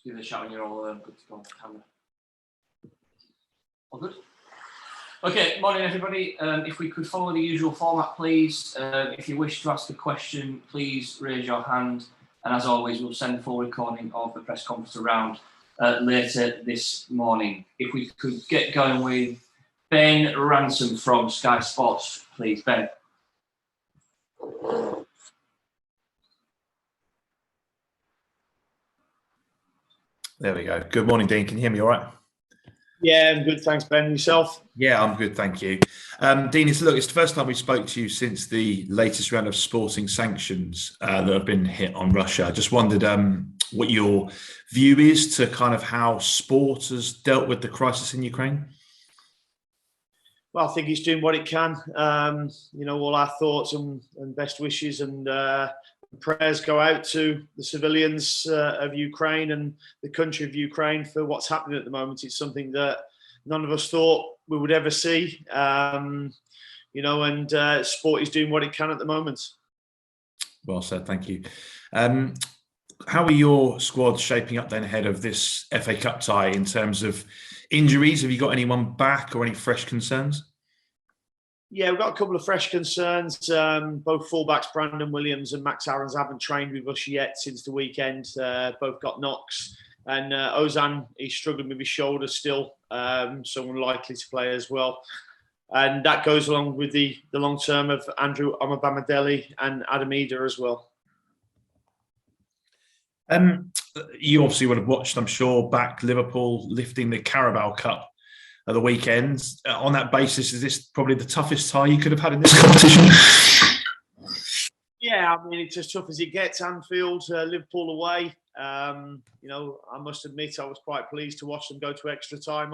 give it a shout when you're all good to go on camera. All good? Okay, morning everybody. If we could follow the usual format, please. If you wish to ask a question, please raise your hand. And as always, we'll send a full recording of the press conference around later this morning. If we could get going with Ben Ransom from Sky Sports, please, Ben. There we go. Good morning, Dean. Can you hear me all right? Yeah, I'm good. Thanks, Ben. Yourself? Yeah, I'm good. Thank you. Dean, it's the first time we spoke to you since the latest round of sporting sanctions that have been hit on Russia. I just wondered what your view is to kind of how sport has dealt with the crisis in Ukraine. Well, I think it's doing what it can. All our thoughts and best wishes and prayers go out to the civilians of Ukraine and the country of Ukraine for what's happening at the moment. It's something that none of us thought we would ever see, and sport is doing what it can at the moment. Well said, thank you. How are your squads shaping up then ahead of this FA Cup tie in terms of injuries? Have you got anyone back or any fresh concerns? Yeah, we've got a couple of fresh concerns. Both fullbacks, Brandon Williams and Max Aarons, haven't trained with us yet since the weekend. Both got knocks. And Ozan, he's struggling with his shoulder still, so unlikely to play as well. And that goes along with the long term of Andrew Omobamidele and Adam Eder as well. You obviously would have watched, I'm sure, back Liverpool lifting the Carabao Cup at the weekend. On that basis, is this probably the toughest tie you could have had in this competition? Yeah, I mean, it's as tough as it gets. Anfield, Liverpool away. I must admit I was quite pleased to watch them go to extra time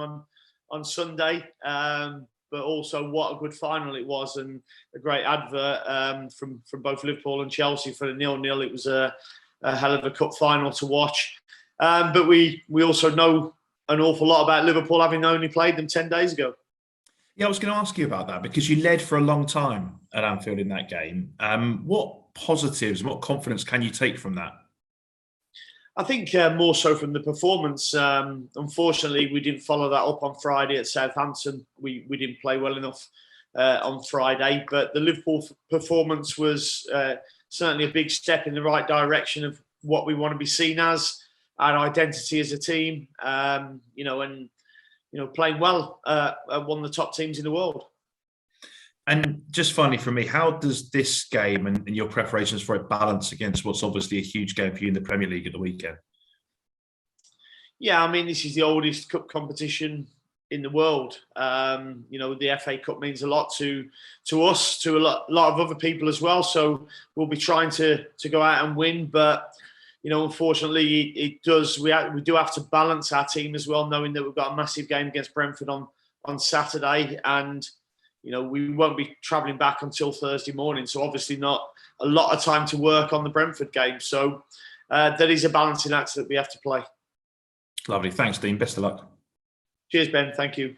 on Sunday. But also what a good final it was, and a great advert from both Liverpool and Chelsea for the 0-0. It was a hell of a cup final to watch. But we also know an awful lot about Liverpool, having only played them 10 days ago. Yeah, I was going to ask you about that because you led for a long time at Anfield in that game. What positives and what confidence can you take from that? I think more so from the performance. Unfortunately, we didn't follow that up on Friday at Southampton. We didn't play well enough on Friday, but the Liverpool performance was certainly a big step in the right direction of what we want to be seen as, our identity as a team, playing well at one of the top teams in the world. And just finally from me, how does this game and your preparations for it balance against what's obviously a huge game for you in the Premier League at the weekend? Yeah, I mean, this is the oldest cup competition in the world. The FA Cup means a lot to us, to a lot of other people as well. So we'll be trying to go out and win, but unfortunately, it does. We do have to balance our team as well, knowing that we've got a massive game against Brentford on Saturday, and we won't be travelling back until Thursday morning. So obviously, not a lot of time to work on the Brentford game. So that is a balancing act that we have to play. Lovely, thanks, Dean. Best of luck. Cheers, Ben. Thank you.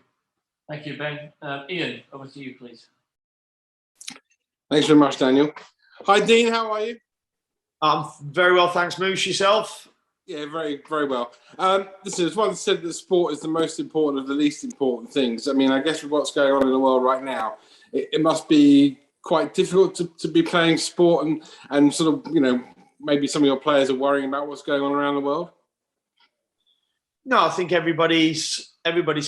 Thank you, Ben. Ian, over to you, please. Thanks very much, Daniel. Hi, Dean. How are you? I'm very well, thanks, Moose. Yourself? Yeah, very, very well. Listen, as one said that sport is the most important of the least important things. I mean, I guess with what's going on in the world right now, it must be quite difficult to be playing sport and sort of, maybe some of your players are worrying about what's going on around the world. No, I think everybody's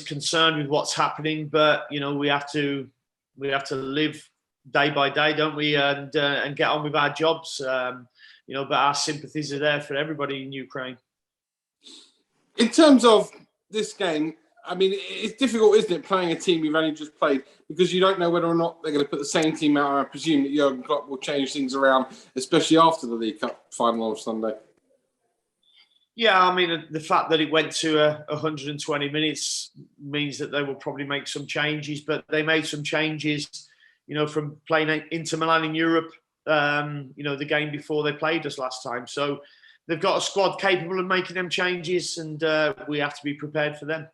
concerned with what's happening, but we have to live day by day, don't we? And get on with our jobs. But our sympathies are there for everybody in Ukraine. In terms of this game, I mean, it's difficult, isn't it, playing a team you've only just played, because you don't know whether or not they're going to put the same team out. I presume that Jurgen Klopp will change things around, especially after the League Cup final on Sunday. Yeah, I mean, the fact that it went to 120 minutes means that they will probably make some changes, but they made some changes, from playing Inter Milan in Europe, the game before they played us last time. So they've got a squad capable of making them changes, and we have to be prepared for them.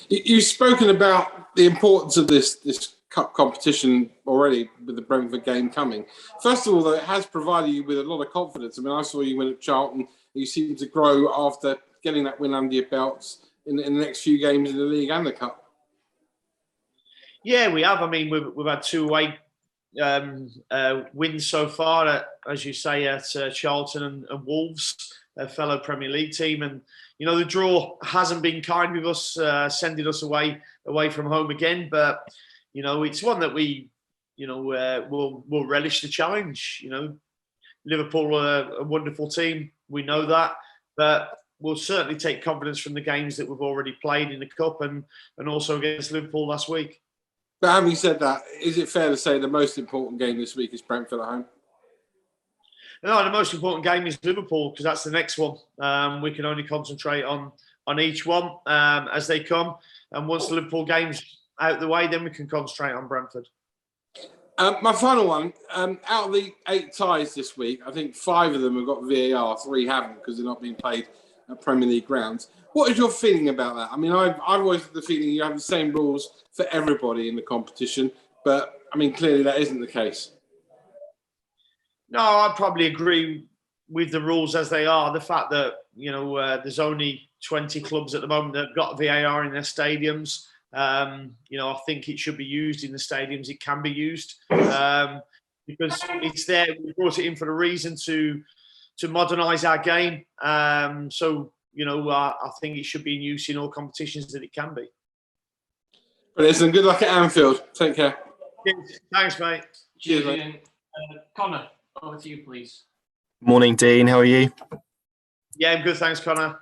You've spoken about the importance of this cup competition already with the Brentford game coming. First of all, though, it has provided you with a lot of confidence. I mean, I saw you win at Charlton. You seem to grow after getting that win under your belts in the next few games in the league and the cup. Yeah, we have. I mean, we've had 2 away wins so far, as you say, at Charlton and Wolves, a fellow Premier League team. And, the draw hasn't been kind with us, sending us away from home again. But, it's one that we, will relish the challenge. Liverpool are a wonderful team. We know that. But we'll certainly take confidence from the games that we've already played in the Cup and also against Liverpool last week. But having said that, is it fair to say the most important game this week is Brentford at home? No, the most important game is Liverpool because that's the next one. We can only concentrate on each one as they come. And once the Liverpool game's out of the way, then we can concentrate on Brentford. My final one, out of the 8 ties this week, I think 5 of them have got VAR, 3 haven't because they're not being played at Premier League grounds. What is your feeling about that? I mean, I've always had the feeling you have the same rules for everybody in the competition, but I mean, clearly that isn't the case. No, I probably agree with the rules as they are. The fact that, there's only 20 clubs at the moment that have got VAR in their stadiums. I think it should be used in the stadiums. It can be used because it's there. We brought it in for a reason to modernise our game. I think it should be in use in all competitions that it can be. But listen, good luck at Anfield. Take care. Thanks, mate. Cheers, Ian. Connor, over to you, please. Morning, Dean. How are you? Yeah, I'm good. Thanks, Connor.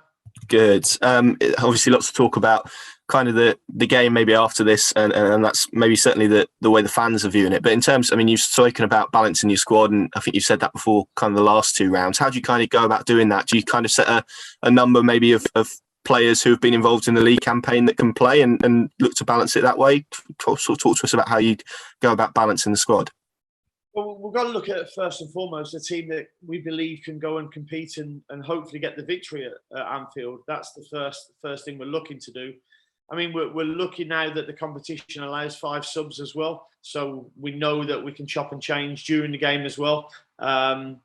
Good. Obviously, lots to talk about. Kind of the game maybe after this, and that's maybe certainly the way the fans are viewing it. But in terms, I mean, you've spoken about balancing your squad, and I think you've said that before. Kind of the last 2 rounds. How do you kind of go about doing that? Do you kind of set a number maybe of players who have been involved in the league campaign that can play, and look to balance it that way? Talk to us about how you go about balancing the squad. Well, we've got to look at, first and foremost, a team that we believe can go and compete and hopefully get the victory at Anfield. That's the first thing we're looking to do. I mean, we're looking now that the competition allows 5 subs as well. So we know that we can chop and change during the game as well. So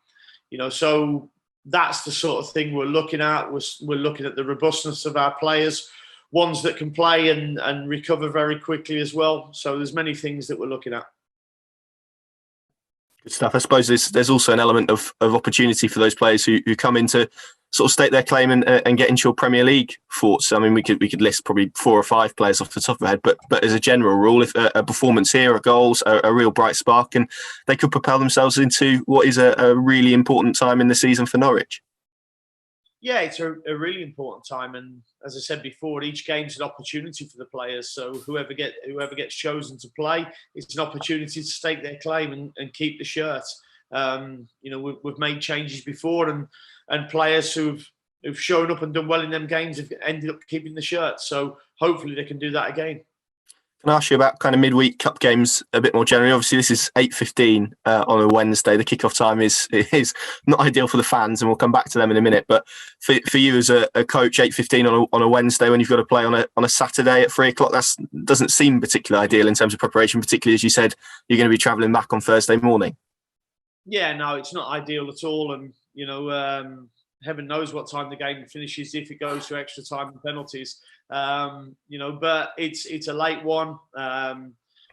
that's the sort of thing we're looking at. We're looking at the robustness of our players, ones that can play and recover very quickly as well. So there's many things that we're looking at. Good stuff. I suppose there's also an element of opportunity for those players who come in to sort of stake their claim and get into your Premier League thoughts. I mean, we could list probably 4 or 5 players off the top of my head, but as a general rule, if a performance here, a goals, a real bright spark, and they could propel themselves into what is a really important time in the season for Norwich. Yeah, it's a really important time, and as I said before, each game's an opportunity for the players. So whoever gets chosen to play, it's an opportunity to stake their claim and keep the shirt. We've made changes before, and players who've shown up and done well in them games have ended up keeping the shirt. So hopefully they can do that again. Can I ask you about kind of midweek cup games a bit more generally? Obviously, this is 8:15 on a Wednesday. The kickoff time is not ideal for the fans, and we'll come back to them in a minute. But for you as a coach, 8:15 on a Wednesday when you've got to play on a Saturday at 3 o'clock, that doesn't seem particularly ideal in terms of preparation, particularly as you said you're going to be travelling back on Thursday morning. Yeah, no, it's not ideal at all, and heaven knows what time the game finishes if it goes to extra time and penalties. But it's a late one.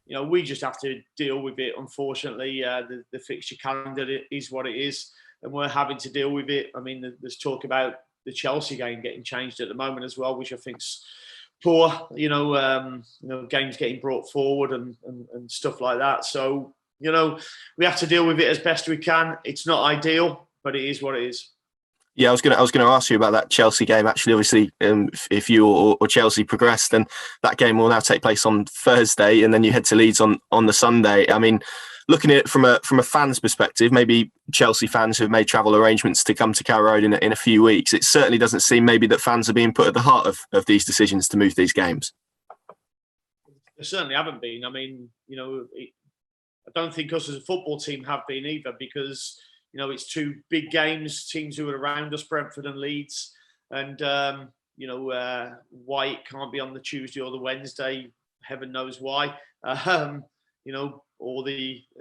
We just have to deal with it. Unfortunately, the fixture calendar is what it is, and we're having to deal with it. I mean, there's talk about the Chelsea game getting changed at the moment as well, which I think's poor. Games getting brought forward and stuff like that. So we have to deal with it as best we can. It's not ideal, but it is what it is. Yeah, I was going to ask you about that Chelsea game. Actually, obviously, if you or Chelsea progress, then that game will now take place on Thursday, and then you head to Leeds on the Sunday. I mean, looking at it from a fan's perspective, maybe Chelsea fans who have made travel arrangements to come to Carrow Road in a few weeks, it certainly doesn't seem maybe that fans are being put at the heart of these decisions to move these games. They certainly haven't been. I mean, I don't think us as a football team have been either, because it's 2 big games, teams who are around us, Brentford and Leeds. And, why it can't be on the Tuesday or the Wednesday, heaven knows why. Or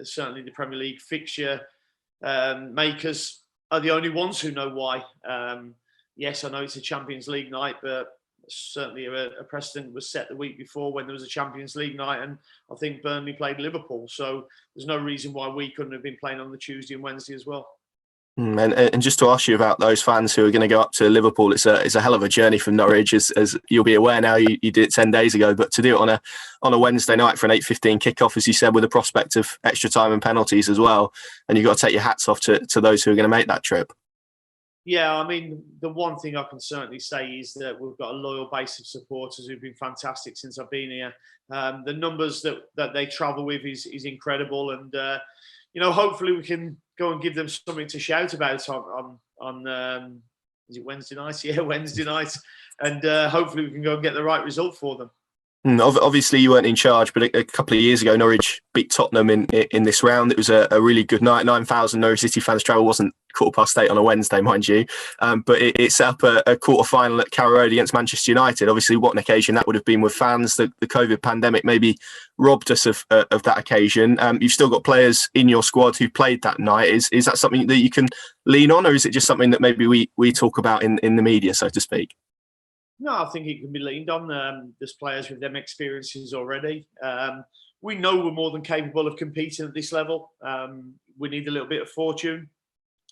certainly the Premier League fixture makers are the only ones who know why. yes, I know it's a Champions League night, but certainly a precedent was set the week before when there was a Champions League night, and I think Burnley played Liverpool. So there's no reason why we couldn't have been playing on the Tuesday and Wednesday as well. And just to ask you about those fans who are going to go up to Liverpool, it's a hell of a journey from Norwich, as you'll be aware now. You did it 10 days ago, but to do it on a Wednesday night for an 8:15 kickoff, as you said, with the prospect of extra time and penalties as well, and you've got to take your hats off to those who are going to make that trip. Yeah, I mean, the one thing I can certainly say is that we've got a loyal base of supporters who've been fantastic since I've been here. The numbers that they travel with is incredible, and hopefully we can go and give them something to shout about on is it Wednesday night? Yeah, Wednesday night, and hopefully we can go and get the right result for them. Obviously, you weren't in charge, but a couple of years ago, Norwich beat Tottenham in this round. It was a really good night. 9,000 Norwich City fans travel. Wasn't 8:15 on a Wednesday, mind you, but it set up a quarter-final at Carrow Road against Manchester United. Obviously, what an occasion that would have been with fans. The COVID pandemic maybe robbed us of that occasion. You've still got players in your squad who played that night. Is that something that you can lean on, or is it just something that maybe we talk about in the media, so to speak? No, I think it can be leaned on. There's players with them experiences already. We know we're more than capable of competing at this level. We need a little bit of fortune.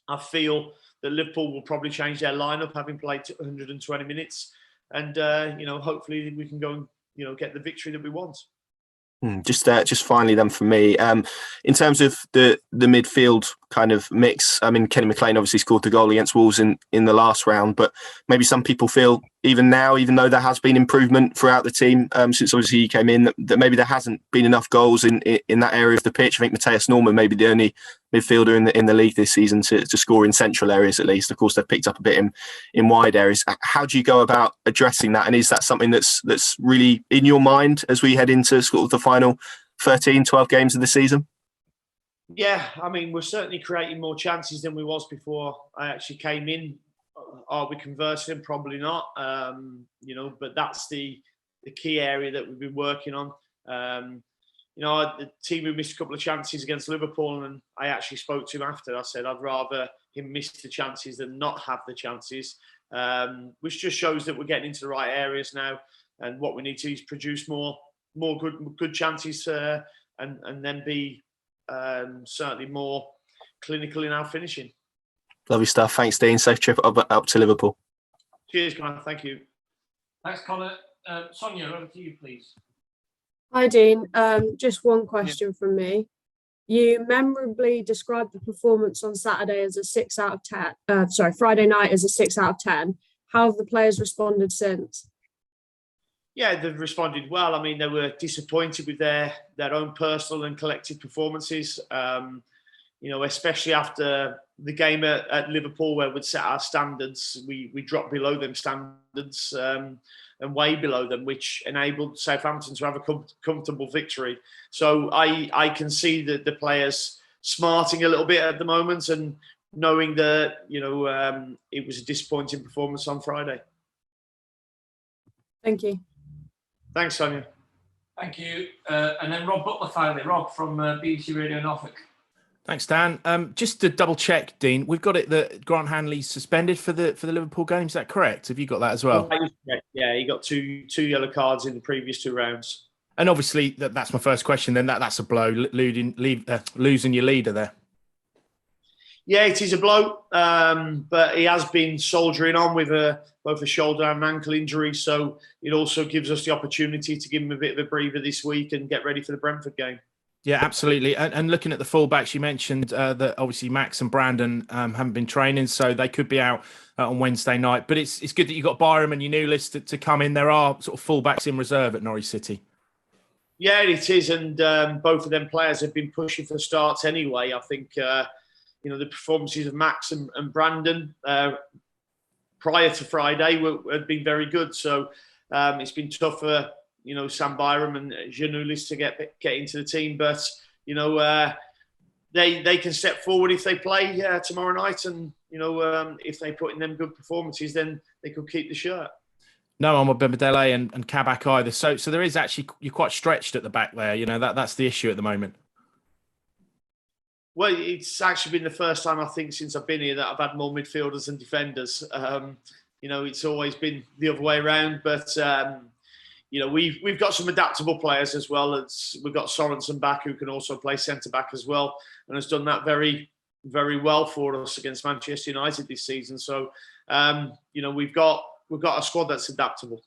I feel that Liverpool will probably change their lineup, having played 120 minutes, and hopefully we can go and get the victory that we want. Just finally then for me, in terms of the midfield kind of mix, I mean, Kenny McLean obviously scored the goal against Wolves in the last round, but maybe some people feel even now, even though there has been improvement throughout the team since obviously he came in, that maybe there hasn't been enough goals in that area of the pitch. I think Matthias Norman may be the only midfielder in the league this season to score in central areas at least. Of course, they've picked up a bit in wide areas. How do you go about addressing that? And is that something that's really in your mind as we head into sort of the final 13, 12 games of the season? Yeah, I mean, we're certainly creating more chances than we was before I actually came in. Are we converting them? Probably not. But that's the key area that we've been working on. The team who missed a couple of chances against Liverpool, and I actually spoke to him after. I said I'd rather him miss the chances than not have the chances, which just shows that we're getting into the right areas now. And what we need to is produce more good chances, and then be certainly more clinical in our finishing. Lovely stuff. Thanks, Dean. Safe trip up to Liverpool. Cheers, Connor. Thank you. Thanks, Connor. Sonia, over to you, please. Hi, Dean. Just one question from me. You memorably described the performance on Saturday as a 6 out of 10. Friday night as a 6 out of 10. How have the players responded since? Yeah, they've responded well. I mean, they were disappointed with their own personal and collective performances. Especially after the game at Liverpool, where we'd set our standards, we dropped below them standards and way below them, which enabled Southampton to have a comfortable victory. So I can see the players smarting a little bit at the moment and knowing that it was a disappointing performance on Friday. Thank you. Thanks, Sonia. Thank you. And then Rob Butler finally. Rob from BBC Radio Norfolk. Thanks, Dan. Just to double check, Dean, we've got it that Grant Hanley's suspended for the Liverpool game. Is that correct? Have you got that as well? Yeah, he got two yellow cards in the previous 2 rounds. And obviously, that's my first question. Then that's a blow, losing your leader there. Yeah, it is a blow, but he has been soldiering on with both a shoulder and an ankle injury. So it also gives us the opportunity to give him a bit of a breather this week and get ready for the Brentford game. Yeah, absolutely. And looking at the fullbacks, you mentioned that obviously Max and Brandon haven't been training, so they could be out on Wednesday night. But it's good that you've got Byram and your new list to come in. There are sort of fullbacks in reserve at Norwich City. Yeah, it is. And both of them players have been pushing for starts anyway. I think, the performances of Max and Brandon prior to Friday had been very good. So it's been tough for Sam Byram and Giannoulis to get into the team, but they can step forward if they play tomorrow night, and if they put in them good performances, then they could keep the shirt. No, I'm a Bembadele and Kabak either. So there is actually, you're quite stretched at the back there. That's the issue at the moment. Well, it's actually been the first time I think since I've been here that I've had more midfielders than defenders. it's always been the other way around. But we've got some adaptable players as well. We've got Sorensen back, who can also play centre back as well, and has done that very, very well for us against Manchester United this season. So we've got a squad that's adaptable.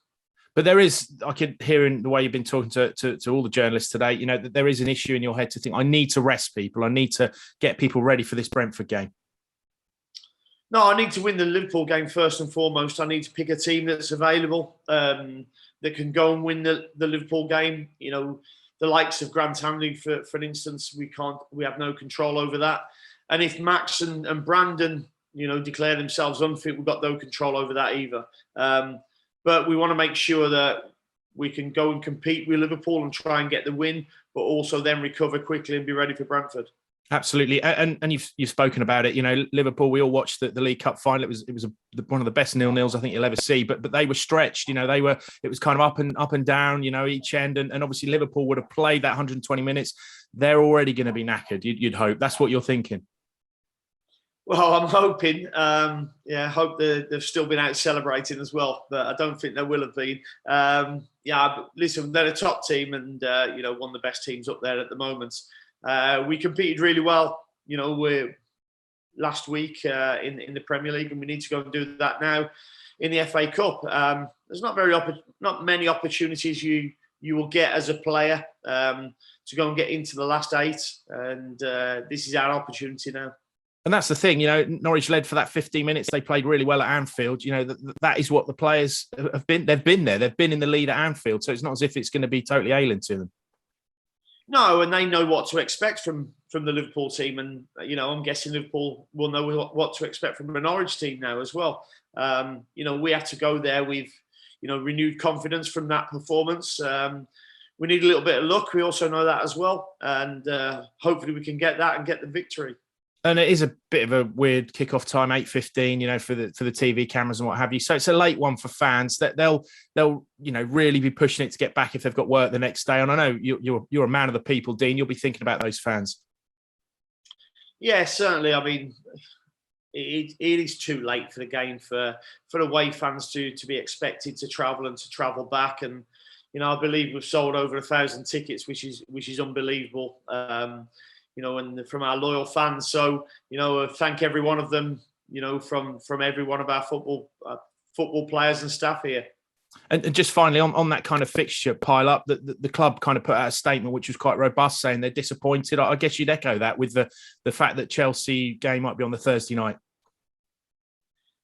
But there is, I could hear in the way you've been talking to all the journalists today, that there is an issue in your head to think, I need to rest people. I need to get people ready for this Brentford game. No, I need to win the Liverpool game first and foremost. I need to pick a team that's available, that can go and win the Liverpool game. The likes of Grant Hanley, for instance, we have no control over that. And if Max and Brandon, declare themselves unfit, we've got no control over that either. But we want to make sure that we can go and compete with Liverpool and try and get the win, but also then recover quickly and be ready for Brentford. Absolutely, and you've spoken about it. Liverpool. We all watched the League Cup final. It was one of the best 0-0s I think you'll ever see. But they were stretched. It was kind of up and down. Each end, and obviously Liverpool would have played that 120 minutes. They're already going to be knackered. You'd hope. That's what you're thinking. Well, I'm hoping. I hope they've still been out celebrating as well, but I don't think they will have been. But listen, they're a top team and one of the best teams up there at the moment. We competed really well, we're last week in the Premier League, and we need to go and do that now in the FA Cup. There's not many opportunities you will get as a player to go and get into the last 8, and this is our opportunity now. And that's the thing, Norwich led for that 15 minutes. They played really well at Anfield. That is what the players have been. They've been there. They've been in the lead at Anfield. So it's not as if it's going to be totally alien to them. No, and they know what to expect from the Liverpool team. And, I'm guessing Liverpool will know what to expect from the Norwich team now as well. We have to go there with, renewed confidence from that performance. We need a little bit of luck. We also know that as well. And hopefully we can get that and get the victory. And it is a bit of a weird kickoff time, 8:15, for the TV cameras and what have you. So it's a late one for fans that they'll really be pushing it to get back if they've got work the next day. And I know you're a man of the people, Dean. You'll be thinking about those fans. Yeah, certainly. I mean, it is too late for the game for away fans to be expected to travel and to travel back. And I believe we've sold over 1,000 tickets, which is unbelievable. And from our loyal fans. So, thank every one of them, from every one of our football players and staff here. And just finally, on that kind of fixture pile up, the club kind of put out a statement which was quite robust, saying they're disappointed. I guess you'd echo that with the fact that Chelsea game might be on the Thursday night.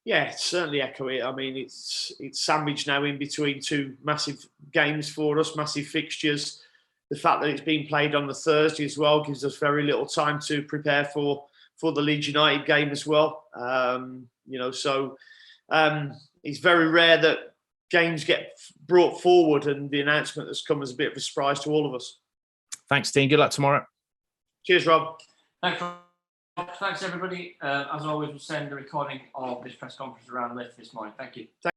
Yeah, certainly echo it. I mean, it's sandwiched now in between 2 massive games for us, massive fixtures. The fact that it's being played on the Thursday as well gives us very little time to prepare for the Leeds United game as well. It's very rare that games get brought forward, and the announcement has come as a bit of a surprise to all of us. Thanks, Dean. Good luck tomorrow. Cheers, Rob. Thanks everybody. As always, we'll send the recording of this press conference around later this morning. Thank you.